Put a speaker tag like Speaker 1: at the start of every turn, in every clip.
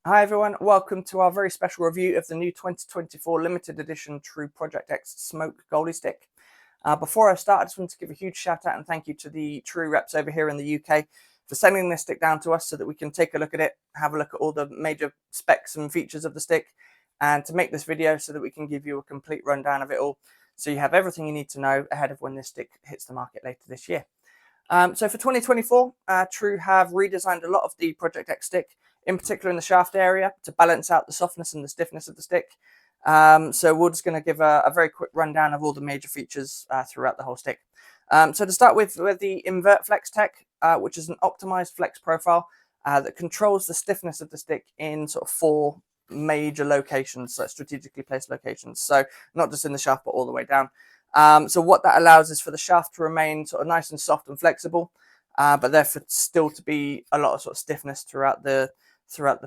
Speaker 1: Hi everyone, welcome to our very special review of the new 2024 limited edition True Project X Smoke Goalie Stick. Before I start, I just want to give a huge shout out and thank you to the True reps over here in the UK for sending this stick down to us so that we can take a look at it, have a look at all the major specs and features of the stick, and to make this video so that we can give you a complete rundown of it all, so you have everything you need to know ahead of when this stick hits the market later this year. So for 2024, True have redesigned a lot of the Project X stick, in particular in the shaft area, to balance out the softness and the stiffness of the stick. So we're just going to give a very quick rundown of all the major features throughout the whole stick. So to start with the Invert Flex Tech, which is an optimized flex profile that controls the stiffness of the stick in sort of 4 major locations, so strategically placed locations. So not just in the shaft, but all the way down. So what that allows is for the shaft to remain sort of nice and soft and flexible, but therefore still to be a lot of sort of stiffness throughout the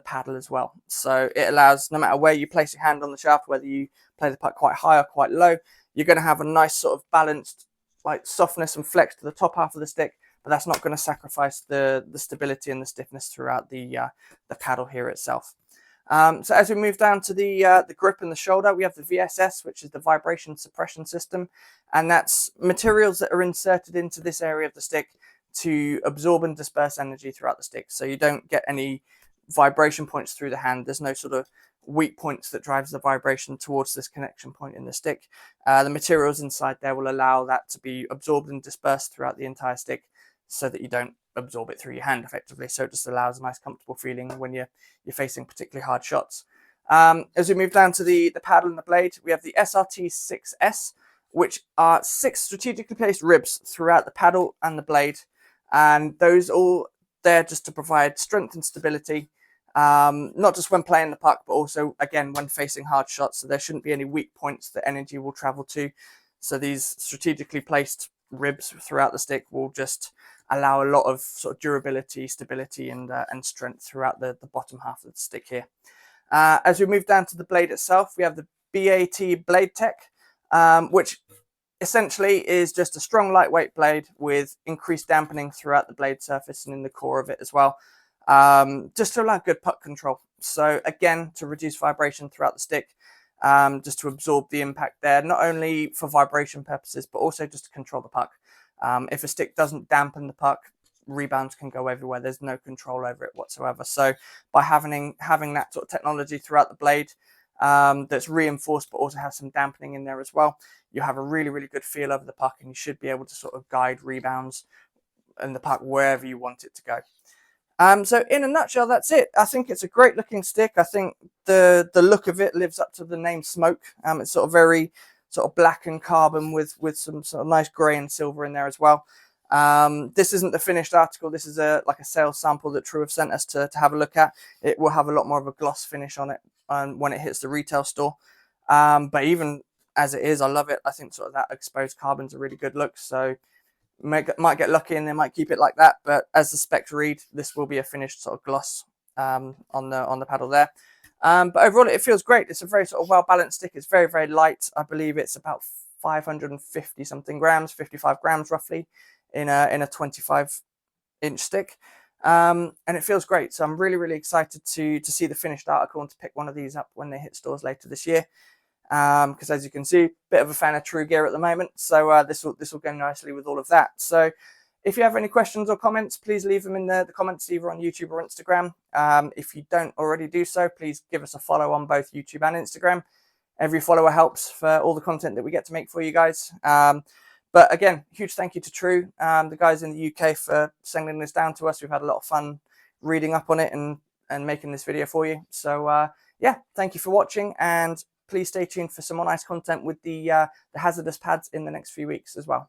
Speaker 1: paddle as well. So it allows, no matter where you place your hand on the shaft, whether you play the puck quite high or quite low, you're going to have a nice sort of balanced like softness and flex to the top half of the stick, but that's not going to sacrifice the stability and the stiffness throughout the paddle here itself. So as we move down to the grip and the shoulder, we have the VSS, which is the vibration suppression system, and that's materials that are inserted into this area of the stick to absorb and disperse energy throughout the stick, so you don't get any vibration points through the hand. There's no sort of weak points that drives the vibration towards this connection point in the stick. The materials inside there will allow that to be absorbed and dispersed throughout the entire stick, so that you don't absorb it through your hand effectively. So it just allows a nice comfortable feeling when you're facing particularly hard shots. As we move down to the paddle and the blade, we have the SRT6S, which are 6 strategically placed ribs throughout the paddle and the blade, and those all there just to provide strength and stability, not just when playing the puck, but also again when facing hard shots. So there shouldn't be any weak points that energy will travel to. So these strategically placed ribs throughout the stick will just allow a lot of sort of durability, stability, and strength throughout the bottom half of the stick here. As we move down to the blade itself, we have the BAT Blade Tech, which essentially is just a strong, lightweight blade with increased dampening throughout the blade surface and in the core of it as well, just to allow good puck control. So again, to reduce vibration throughout the stick, just to absorb the impact there, not only for vibration purposes, but also just to control the puck. If a stick doesn't dampen the puck, rebounds can go everywhere. There's no control over it whatsoever. So by having that sort of technology throughout the blade, that's reinforced but also has some dampening in there as well, you have a really, really good feel over the puck, and you should be able to sort of guide rebounds and the puck wherever you want it to go. So in a nutshell, that's it. I think it's a great looking stick. I think the look of it lives up to the name Smoke. It's sort of very sort of black and carbon with some sort of nice grey and silver in there as well. This isn't the finished article. This is like a sales sample that True have sent us to have a look at. It will have a lot more of a gloss finish on it when it hits the retail store. But even as it is, I love it. I think sort of that exposed carbon's a really good look. So might get lucky and they might keep it like that. But as the specs read, this will be a finished sort of gloss on the paddle there. But overall, it feels great. It's a very sort of well-balanced stick. It's very, very light. I believe it's about 550 something grams, 55 grams roughly, in a 25-inch stick. And it feels great. So I'm really, really excited to see the finished article and to pick one of these up when they hit stores later this year. Because as you can see, bit of a fan of True gear at the moment. So this will go nicely with all of that. So if you have any questions or comments, please leave them in the comments either on YouTube or Instagram. If you don't already do so, please give us a follow on both YouTube and Instagram. Every follower helps for all the content that we get to make for you guys. But again, huge thank you to True, the guys in the UK, for sending this down to us. We've had a lot of fun reading up on it and making this video for you. So yeah, thank you for watching, and please stay tuned for some more nice content with the hazardous pads in the next few weeks as well.